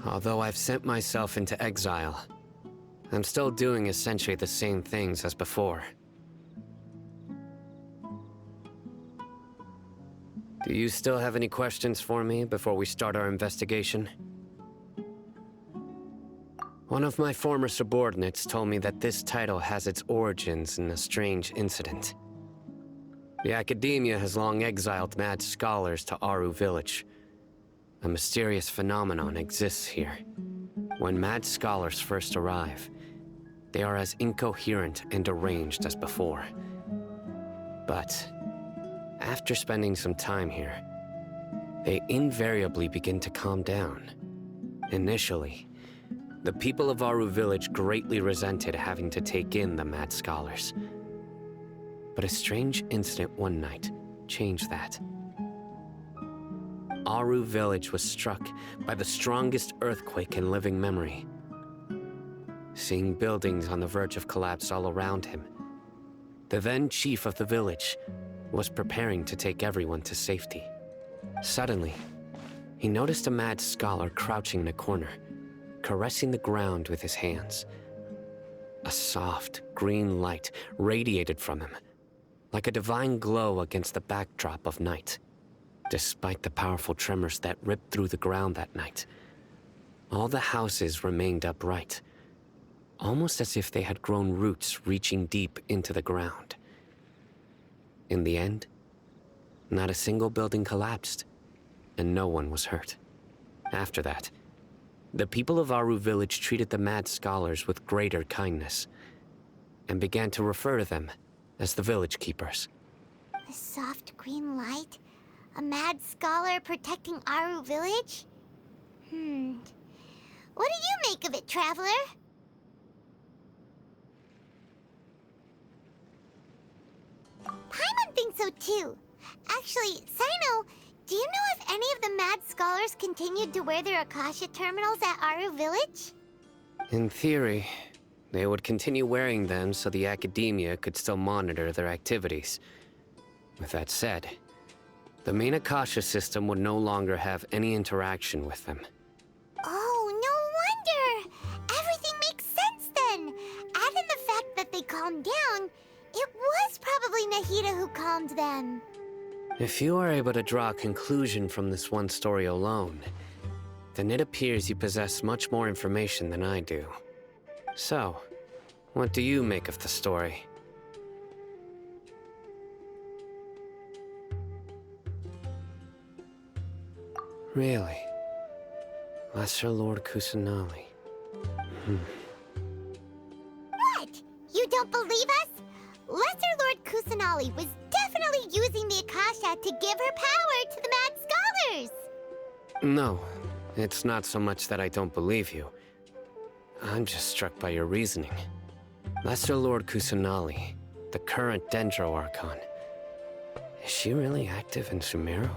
Although I've sent myself into exile, I'm still doing essentially the same things as before. Do you still have any questions for me before we start our investigation? One of my former subordinates told me that this title has its origins in a strange incident. The Academia has long exiled mad scholars to Aru Village. A mysterious phenomenon exists here. When mad scholars first arrive, they are as incoherent and deranged as before. But after spending some time here, they invariably begin to calm down. Initially, the people of Aru Village greatly resented having to take in the mad scholars. But a strange incident one night changed that. Aru Village was struck by the strongest earthquake in living memory. Seeing buildings on the verge of collapse all around him, the then chief of the village was preparing to take everyone to safety. Suddenly, he noticed a mad scholar crouching in a corner, caressing the ground with his hands. A soft, green light radiated from him, like a divine glow against the backdrop of night. Despite the powerful tremors that ripped through the ground that night, all the houses remained upright, almost as if they had grown roots reaching deep into the ground. In the end, not a single building collapsed, and no one was hurt. After that, the people of Aru Village treated the mad scholars with greater kindness, and began to refer to them as the village keepers. A soft green light? A mad scholar protecting Aru Village? What do you make of it, Traveler? Paimon thinks so too. Actually, Sino, do you know if any of the mad scholars continued to wear their Akasha terminals at Aru Village? In theory, they would continue wearing them so the Academia could still monitor their activities. With that said, the main Akasha system would no longer have any interaction with them. Oh, no wonder! Everything makes sense then! Add in the fact that they calmed down, it was probably Nahida who calmed them. If you are able to draw a conclusion from this one story alone, then it appears you possess much more information than I do. So, what do you make of the story? Really? Lesser Lord Kusanali. What? You don't believe us? Lesser Lord Kusanali was definitely using the Akasha to give her power to the mad scholars! No, it's not so much that I don't believe you. I'm just struck by your reasoning. Lesser Lord Kusanali, the current Dendro Archon. Is she really active in Sumeru?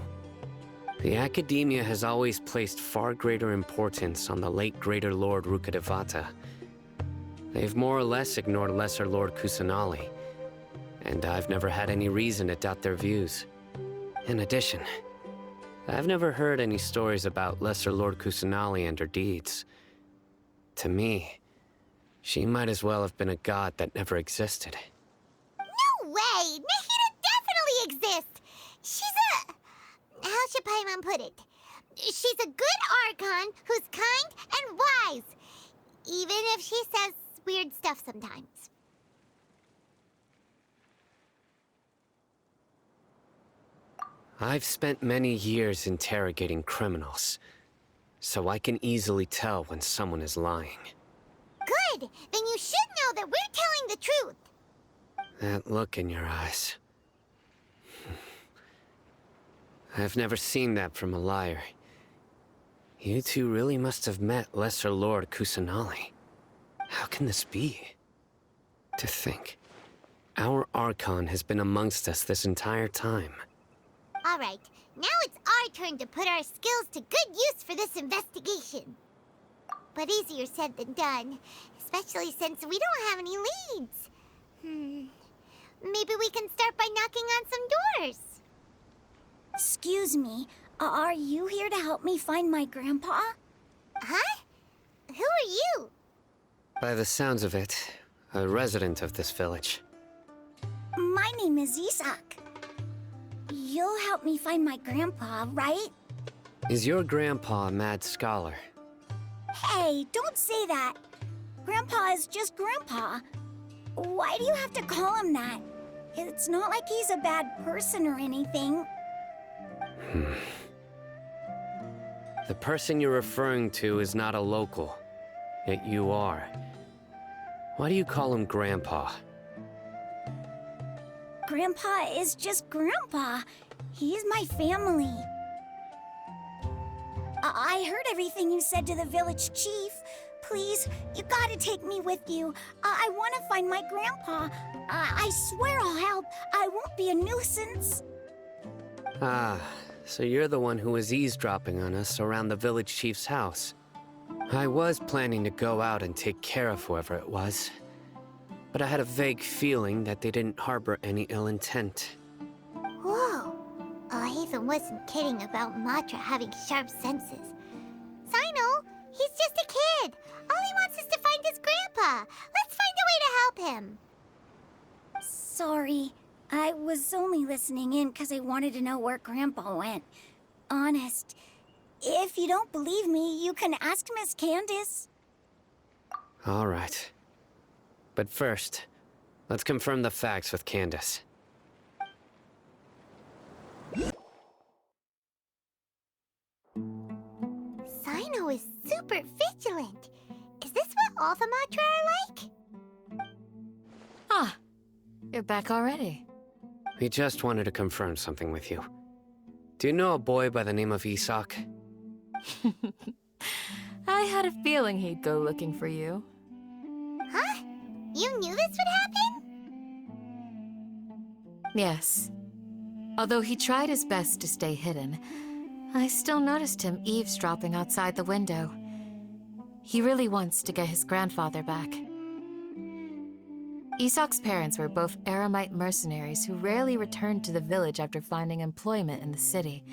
The Academia has always placed far greater importance on the late Greater Lord Rukkhadevata. They've more or less ignored Lesser Lord Kusanali, and I've never had any reason to doubt their views. In addition, I've never heard any stories about Lesser Lord Kusanali and her deeds. To me, she might as well have been a god that never existed. No way! Nahida definitely exists! She's a... how should Paimon put it? She's a good Archon who's kind and wise, even if she says weird stuff sometimes. I've spent many years interrogating criminals, so I can easily tell when someone is lying. Good! Then you should know that we're telling the truth! That look in your eyes. I've never seen that from a liar. You two really must have met Lesser Lord Kusanali. How can this be? To think, our Archon has been amongst us this entire time. Alright, now it's our turn to put our skills to good use for this investigation. But easier said than done, especially since we don't have any leads. Maybe we can start by knocking on some doors. Excuse me, are you here to help me find my grandpa? Huh? Who are you? By the sounds of it, a resident of this village. My name is Isak. You'll help me find my grandpa, right? Is your grandpa a mad scholar? Hey, don't say that. Grandpa is just Grandpa. Why do you have to call him that? It's not like he's a bad person or anything. The person you're referring to is not a local, yet you are. Why do you call him Grandpa? Grandpa is just Grandpa. He's my family. I heard everything you said to the village chief. Please, you gotta take me with you. I want to find my grandpa. I swear I'll help. I won't be a nuisance. Ah, so you're the one who was eavesdropping on us around the village chief's house. I was planning to go out and take care of whoever it was, but I had a vague feeling that they didn't harbor any ill intent. Whoa. Oh, Ethan wasn't kidding about Matra having sharp senses. Sino, he's just a kid. All he wants is to find his grandpa. Let's find a way to help him. Sorry. I was only listening in because I wanted to know where Grandpa went. Honest. If you don't believe me, you can ask Miss Candace. All right. But first, let's confirm the facts with Candace. Sino is super vigilant. Is this what all the Matra are like? Ah, you're back already. We just wanted to confirm something with you. Do you know a boy by the name of Isak? I had a feeling he'd go looking for you. Huh? You knew this would happen? Yes. Although he tried his best to stay hidden, I still noticed him eavesdropping outside the window. He really wants to get his grandfather back. Isak's parents were both Aramite mercenaries who rarely returned to the village after finding employment in the city.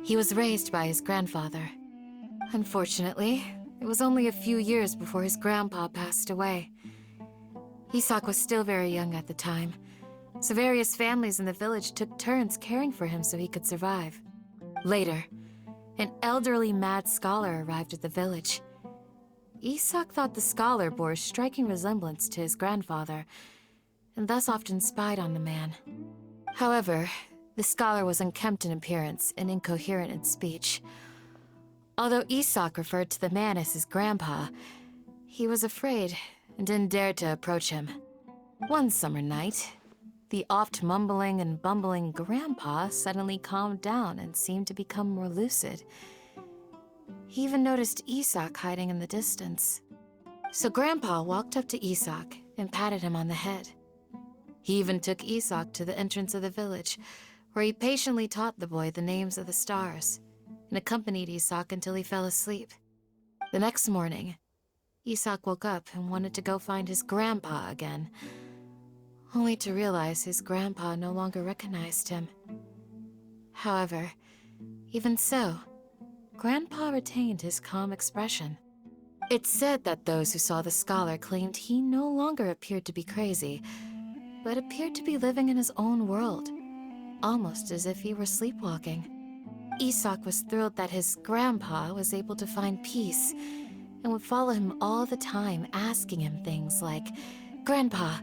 He was raised by his grandfather. Unfortunately, it was only a few years before his grandpa passed away. Isak was still very young at the time, so various families in the village took turns caring for him so he could survive. Later, an elderly mad scholar arrived at the village. Isak thought the scholar bore a striking resemblance to his grandfather, and thus often spied on the man. However, the scholar was unkempt in appearance and incoherent in speech. Although Isak referred to the man as his grandpa, he was afraid and didn't dare to approach him. One summer night, the oft mumbling and bumbling grandpa suddenly calmed down and seemed to become more lucid. He even noticed Isak hiding in the distance. So Grandpa walked up to Isak and patted him on the head. He even took Isak to the entrance of the village, where he patiently taught the boy the names of the stars, and accompanied Isak until he fell asleep. The next morning, Isak woke up and wanted to go find his grandpa again, only to realize his grandpa no longer recognized him. However, even so, Grandpa retained his calm expression. It's said that those who saw the scholar claimed he no longer appeared to be crazy, but appeared to be living in his own world, almost as if he were sleepwalking. Isak was thrilled that his grandpa was able to find peace, and would follow him all the time, asking him things like, "Grandpa,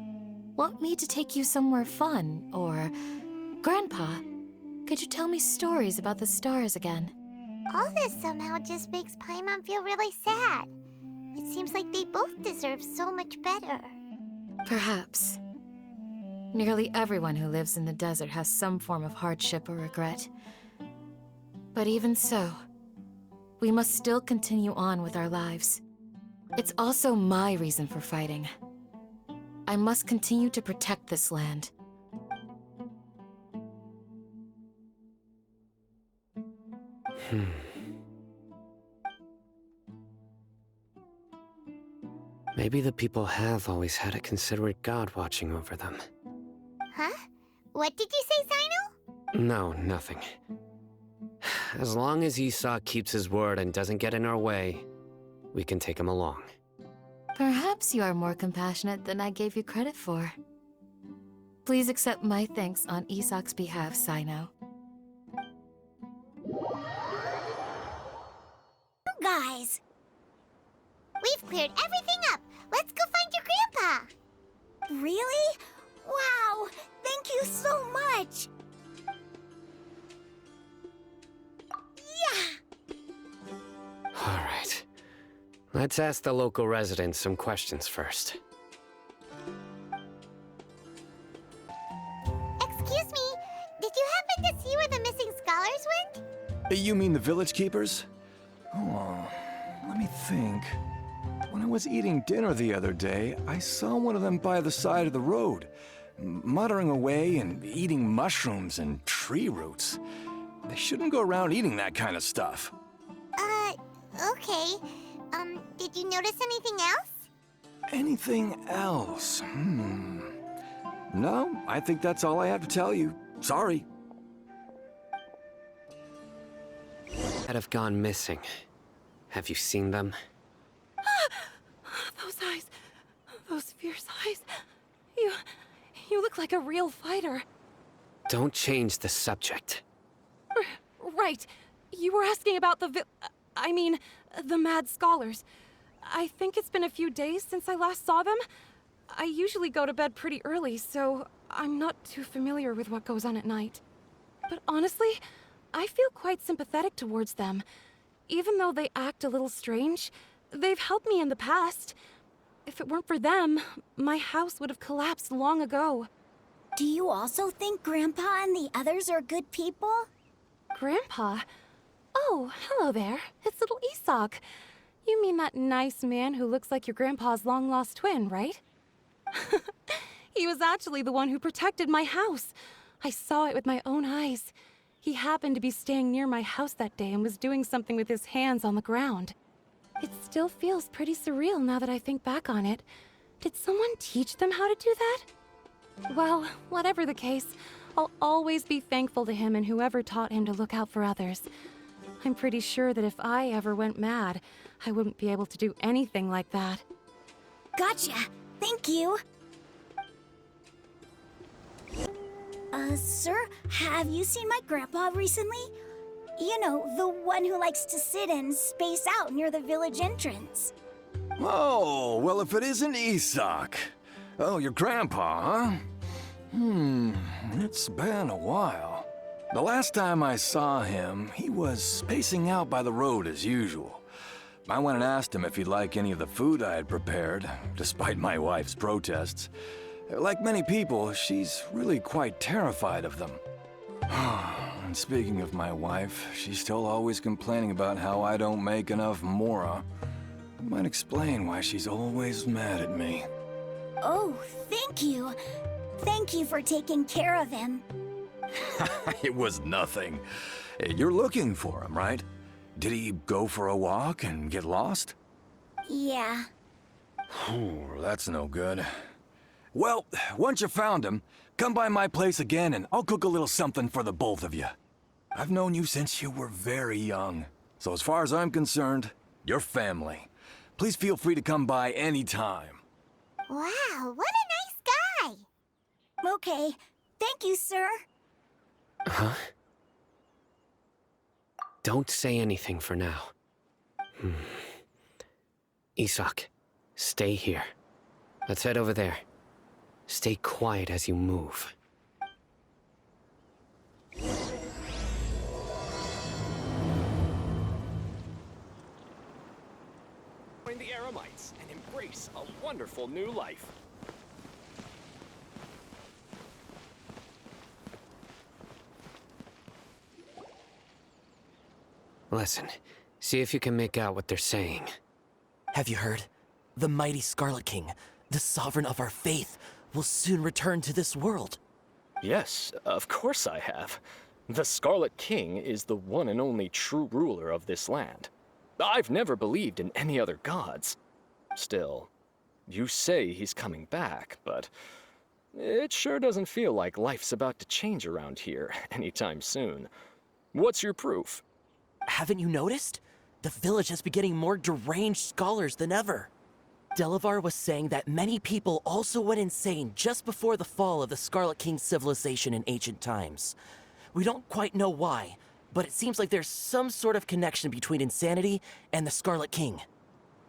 want me to take you somewhere fun?" Or, "Grandpa, could you tell me stories about the stars again?" All this somehow just makes Paimon feel really sad. It seems like they both deserve so much better. Perhaps. Nearly everyone who lives in the desert has some form of hardship or regret. But even so, we must still continue on with our lives. It's also my reason for fighting. I must continue to protect this land. Maybe the people have always had a considerate god watching over them. Huh? What did you say, Sino? No, nothing. As long as Esau keeps his word and doesn't get in our way, we can take him along. Perhaps you are more compassionate than I gave you credit for. Please accept my thanks on Isak's behalf, Sino. Guys, We've cleared everything up. Let's go find your grandpa. really? Wow, thank you so much. Yeah. All right. Let's ask the local residents some questions first. Excuse me, did you happen to see where the missing scholars went? You mean the village keepers? Oh, let me think. When I was eating dinner the other day, I saw one of them by the side of the road, muttering away and eating mushrooms and tree roots. They shouldn't go around eating that kind of stuff. Okay. Did you notice anything else? Anything else? No, I think that's all I have to tell you. Sorry. That have gone missing. Have you seen them? Those eyes. Those fierce eyes. You look like a real fighter. Don't change the subject. Right. You were asking about the mad scholars. I think it's been a few days since I last saw them. I usually go to bed pretty early, so I'm not too familiar with what goes on at night. But honestly, I feel quite sympathetic towards them. Even though they act a little strange, they've helped me in the past. If it weren't for them, my house would have collapsed long ago. Do you also think Grandpa and the others are good people? Grandpa? Oh, hello there. It's little Isak. You mean that nice man who looks like your grandpa's long-lost twin, right? He was actually the one who protected my house. I saw it with my own eyes. He happened to be staying near my house that day and was doing something with his hands on the ground. It still feels pretty surreal now that I think back on it. Did someone teach them how to do that? Well, whatever the case, I'll always be thankful to him and whoever taught him to look out for others. I'm pretty sure that if I ever went mad, I wouldn't be able to do anything like that. Gotcha. Thank you. Sir, have you seen my grandpa recently? You know, the one who likes to sit and space out near the village entrance. Oh, well, if it isn't Isak. Oh, your grandpa, huh? It's been a while. The last time I saw him, he was spacing out by the road as usual. I went and asked him if he'd like any of the food I had prepared, despite my wife's protests. Like many people, she's really quite terrified of them. And speaking of my wife, she's still always complaining about how I don't make enough mora. Might explain why she's always mad at me. Oh, thank you. Thank you for taking care of him. It was nothing. You're looking for him, right? Did he go for a walk and get lost? Yeah. Oh, that's no good. Well, once you found him, come by my place again and I'll cook a little something for the both of you. I've known you since you were very young. So as far as I'm concerned, you're family. Please feel free to come by anytime. Wow, what a nice guy. Okay. Thank you, sir. Huh? Don't say anything for now. Isak, stay here. Let's head over there. Stay quiet as you move. Join the Aramites and embrace a wonderful new life. Listen, see if you can make out what they're saying. Have you heard? The mighty Scarlet King, the sovereign of our faith, will soon return to this world. Yes, of course I have. The Scarlet King is the one and only true ruler of this land. I've never believed in any other gods. Still, you say he's coming back, but it sure doesn't feel like life's about to change around here anytime soon. What's your proof? Haven't you noticed? the village has been getting more deranged scholars than ever. Delavar was saying that many people also went insane just before the fall of the Scarlet King civilization in ancient times. We don't quite know why, but it seems like there's some sort of connection between insanity and the Scarlet King.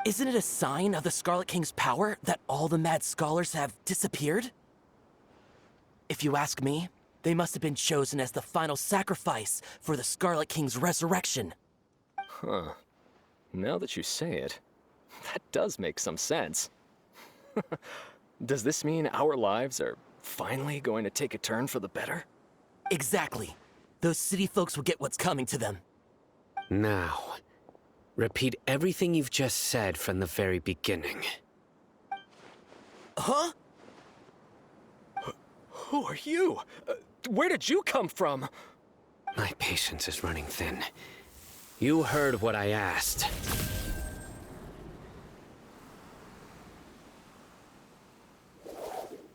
Isn't it a sign of the Scarlet King's power that all the mad scholars have disappeared? If you ask me, they must have been chosen as the final sacrifice for the Scarlet King's resurrection. Huh. Now that you say it, that does make some sense. Does this mean our lives are finally going to take a turn for the better? Exactly. Those city folks will get what's coming to them. Now, repeat everything you've just said from the very beginning. Huh? Who are you? Where did you come from? My patience is running thin. You heard what I asked.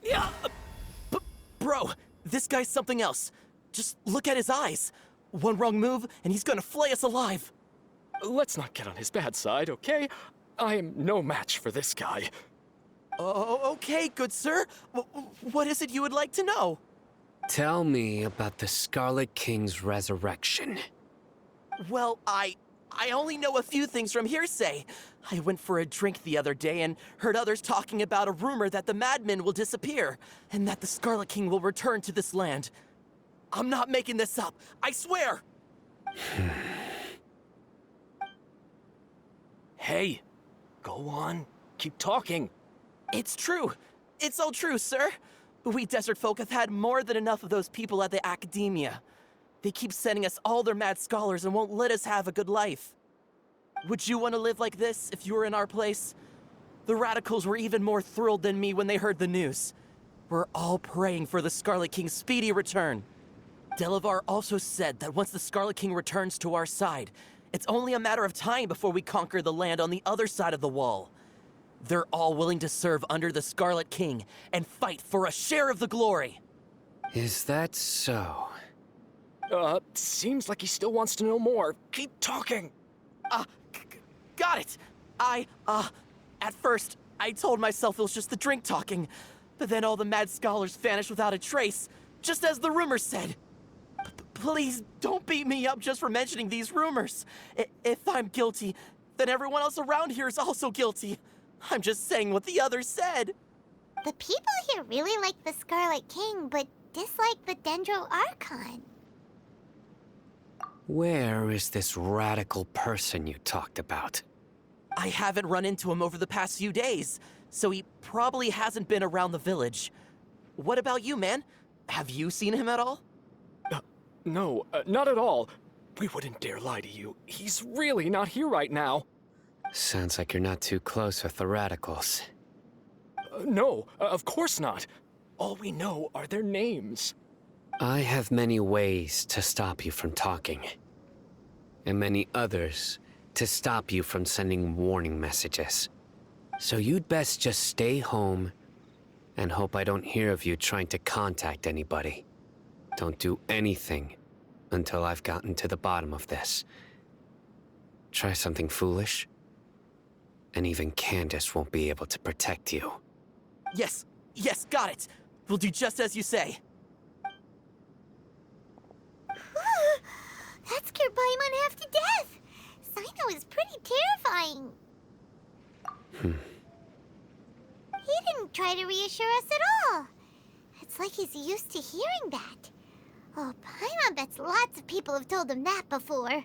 Yeah, bro, this guy's something else. Just look at his eyes. One wrong move, and he's gonna flay us alive. Let's not get on his bad side, okay? I am no match for this guy. Oh, okay, good sir. What is it you would like to know? Tell me about the Scarlet King's resurrection. Well, I only know a few things from hearsay. I went for a drink the other day and heard others talking about a rumor that the madmen will disappear, and that the Scarlet King will return to this land. I'm not making this up, I swear! Hey, go on. Keep talking. It's true. It's all true, sir. We desert folk have had more than enough of those people at the academia. They keep sending us all their mad scholars and won't let us have a good life. Would you want to live like this if you were in our place? The radicals were even more thrilled than me when they heard the news. We're all praying for the Scarlet King's speedy return. Delavar also said that once the Scarlet King returns to our side, it's only a matter of time before we conquer the land on the other side of the wall. They're all willing to serve under the Scarlet King and fight for a share of the glory. Is that so? Seems like he still wants to know more. Keep talking. Got it. At first, I told myself it was just the drink talking, but then all the mad scholars vanished without a trace, just as the rumors said. Please don't beat me up just for mentioning these rumors. If I'm guilty, then everyone else around here is also guilty. I'm just saying what the others said. The people here really like the Scarlet King, but dislike the Dendro Archon. Where is this radical person you talked about? I haven't run into him over the past few days, so he probably hasn't been around the village. What about you, man? Have you seen him at all? No, not at all. We wouldn't dare lie to you. He's really not here right now. Sounds like you're not too close with the radicals. No, of course not. All we know are their names. I have many ways to stop you from talking. And many others to stop you from sending warning messages. So you'd best just stay home and hope I don't hear of you trying to contact anybody. Don't do anything until I've gotten to the bottom of this. Try something foolish, and even Candace won't be able to protect you. Yes, got it. We'll do just as you say. That scared Paimon half to death. Sino is pretty terrifying. He didn't try to reassure us at all. It's like he's used to hearing that. Oh, Paimon bets lots of people have told him that before.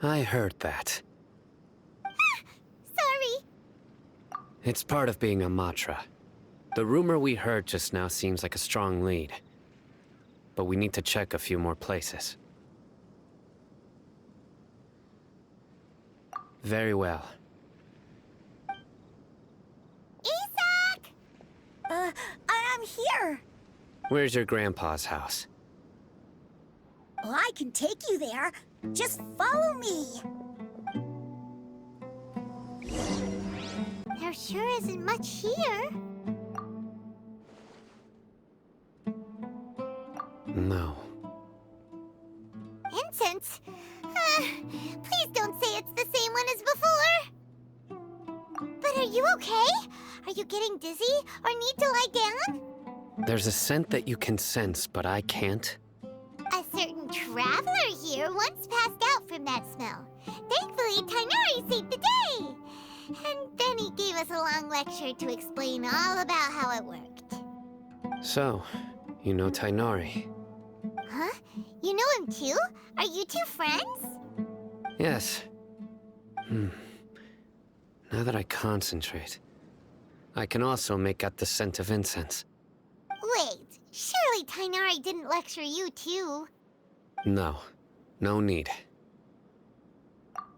I heard that. Sorry. It's part of being a Matra. The rumor we heard just now seems like a strong lead. But we need to check a few more places. Very well. Isak! I'm here. Where's your grandpa's house? Well, I can take you there. Just follow me. There sure isn't much here. No. Incense? Please don't say it's the same one as before. But are you okay? Are you getting dizzy or need to lie down? There's a scent that you can sense, but I can't. A certain traveler here once passed out from that smell. Thankfully, Tainari saved the day. And then he gave us a long lecture to explain all about how it worked. So, you know Tainari? Huh? You know him too? Are you two friends? Yes. Now that I concentrate, I can also make out the scent of incense. Wait, surely Tainari didn't lecture you too. No, no need.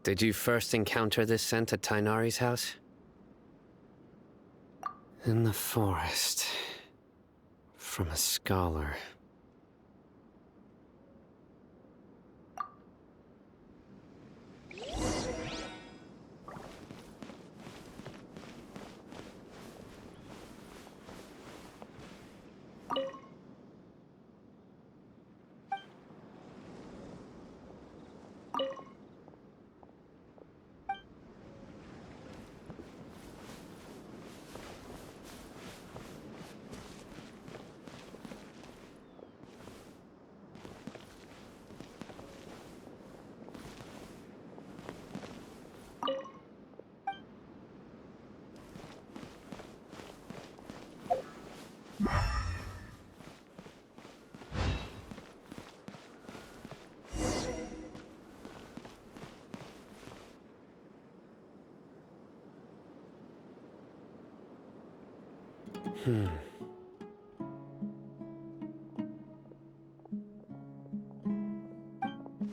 Did you first encounter this scent at Tainari's house? In the forest. From a scholar.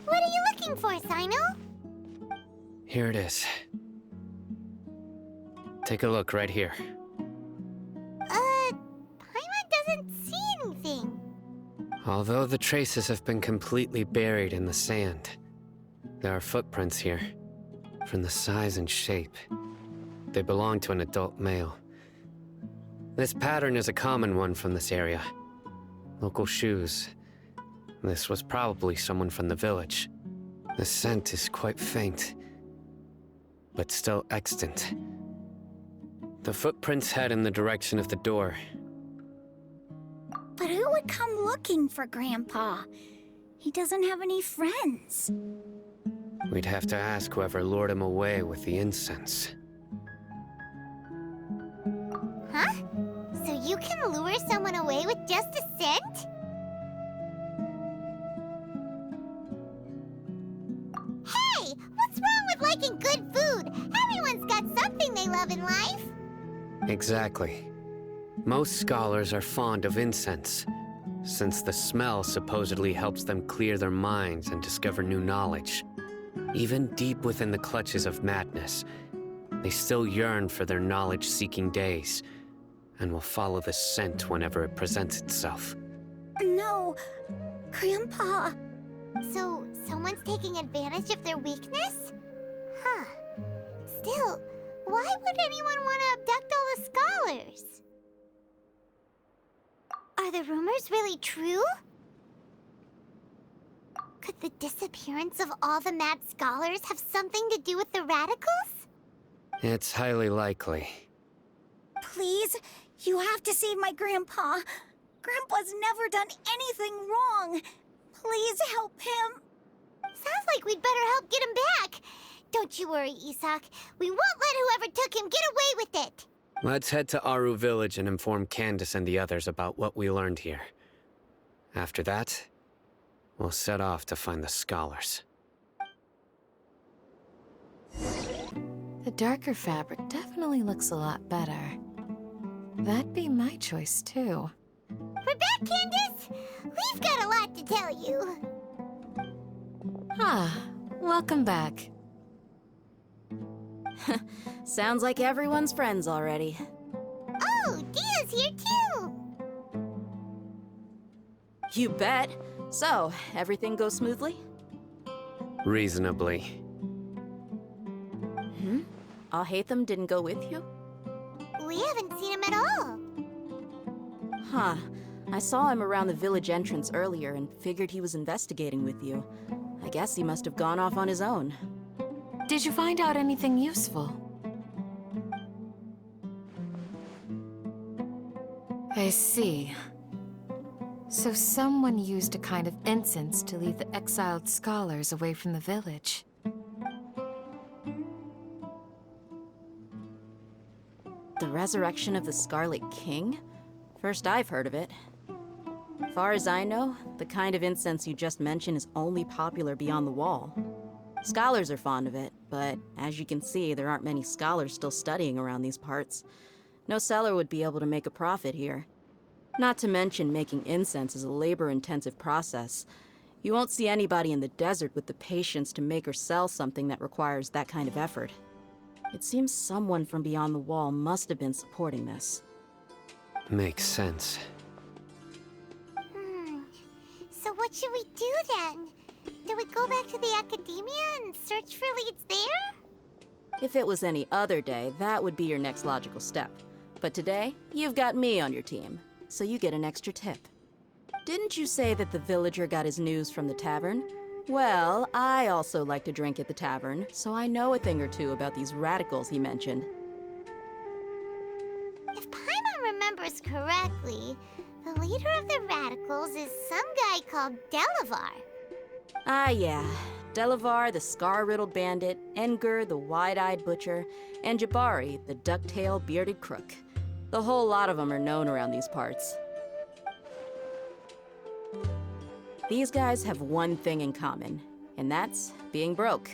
What are you looking for, Sino? Here it is. Take a look right here. Paimon doesn't see anything. Although the traces have been completely buried in the sand, there are footprints here. From the size and shape, they belong to an adult male. This pattern is a common one from this area. Local shoes. This was probably someone from the village. The scent is quite faint, but still extant. The footprints head in the direction of the door. But who would come looking for Grandpa? He doesn't have any friends. We'd have to ask whoever lured him away with the incense. Huh? So you can lure someone away with just a scent? Hey! What's wrong with liking good food? Everyone's got something they love in life. Exactly. Most scholars are fond of incense, since the smell supposedly helps them clear their minds and discover new knowledge. Even deep within the clutches of madness, they still yearn for their knowledge-seeking days, and will follow the scent whenever it presents itself. No, Grandpa. So, someone's taking advantage of their weakness? Huh. Still, why would anyone want to abduct all the scholars? Are the rumors really true? Could the disappearance of all the mad scholars have something to do with the radicals? It's highly likely. Please, you have to save my Grandpa. Grandpa's never done anything wrong. Please help him. Sounds like we'd better help get him back. Don't you worry, Isak. We won't let whoever took him get away with it. Let's head to Aru Village and inform Candace and the others about what we learned here. After that, we'll set off to find the scholars. The darker fabric definitely looks a lot better. That'd be my choice, too. We're back, Candace. We've got a lot to tell you. Ah, welcome back. Sounds like everyone's friends already. Oh, Dia's here too. You bet. So, everything goes smoothly? Reasonably. Alhaitham didn't go with you? We haven't seen him at all. Huh. I saw him around the village entrance earlier and figured he was investigating with you. I guess he must have gone off on his own. Did you find out anything useful? I see. So someone used a kind of incense to lead the exiled scholars away from the village. The resurrection of the Scarlet King? First I've heard of it. Far as I know, the kind of incense you just mentioned is only popular beyond the wall. Scholars are fond of it, but as you can see, there aren't many scholars still studying around these parts. No seller would be able to make a profit here. Not to mention, making incense is a labor-intensive process. You won't see anybody in the desert with the patience to make or sell something that requires that kind of effort. It seems someone from beyond the wall must have been supporting this. Makes sense. So what should we do then? Do we go back to the academia and search for leads there? If it was any other day, that would be your next logical step. But today, you've got me on your team, so you get an extra tip. Didn't you say that the villager got his news from the tavern? Well, I also like to drink at the tavern, so I know a thing or two about these radicals he mentioned. If Paimon remembers correctly, the leader of the radicals is some guy called Delavar. Ah, yeah. Delavar, the scar-riddled bandit, Engur, the wide-eyed butcher, and Jabari, the duck-tailed bearded crook. The whole lot of them are known around these parts. These guys have one thing in common, and that's being broke.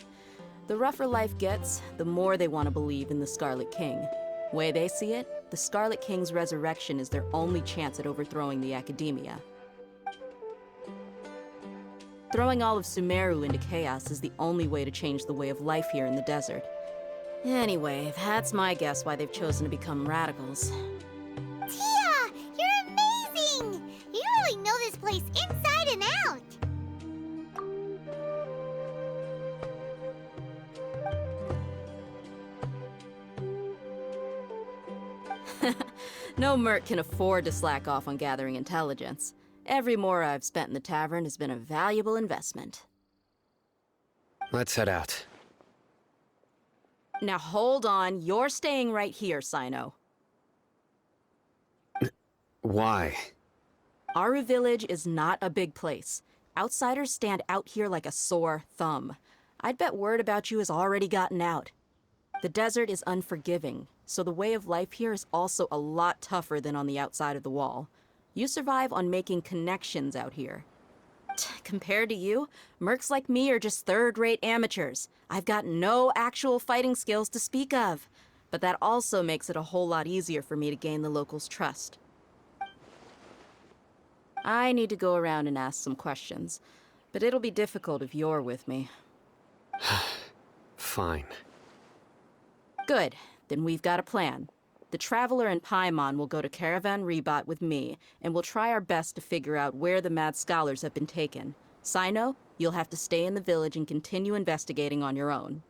The rougher life gets, the more they want to believe in the Scarlet King. Way they see it, the Scarlet King's resurrection is their only chance at overthrowing the academia. Throwing all of Sumeru into chaos is the only way to change the way of life here in the desert. Anyway, that's my guess why they've chosen to become radicals. Tia! You're amazing! You really know this place inside and out! No merc can afford to slack off on gathering intelligence. Every mora I've spent in the tavern has been a valuable investment. Let's head out. Now hold on, you're staying right here, Sino. Why? Aru Village is not a big place. Outsiders stand out here like a sore thumb. I'd bet word about you has already gotten out. The desert is unforgiving, so the way of life here is also a lot tougher than on the outside of the wall. You survive on making connections out here. Compared to you, mercs like me are just third-rate amateurs. I've got no actual fighting skills to speak of. But that also makes it a whole lot easier for me to gain the locals' trust. I need to go around and ask some questions, but it'll be difficult if you're with me. Fine. Good. Then we've got a plan. The Traveler and Paimon will go to Caravan Rebot with me, and we'll try our best to figure out where the mad scholars have been taken. Sino, you'll have to stay in the village and continue investigating on your own.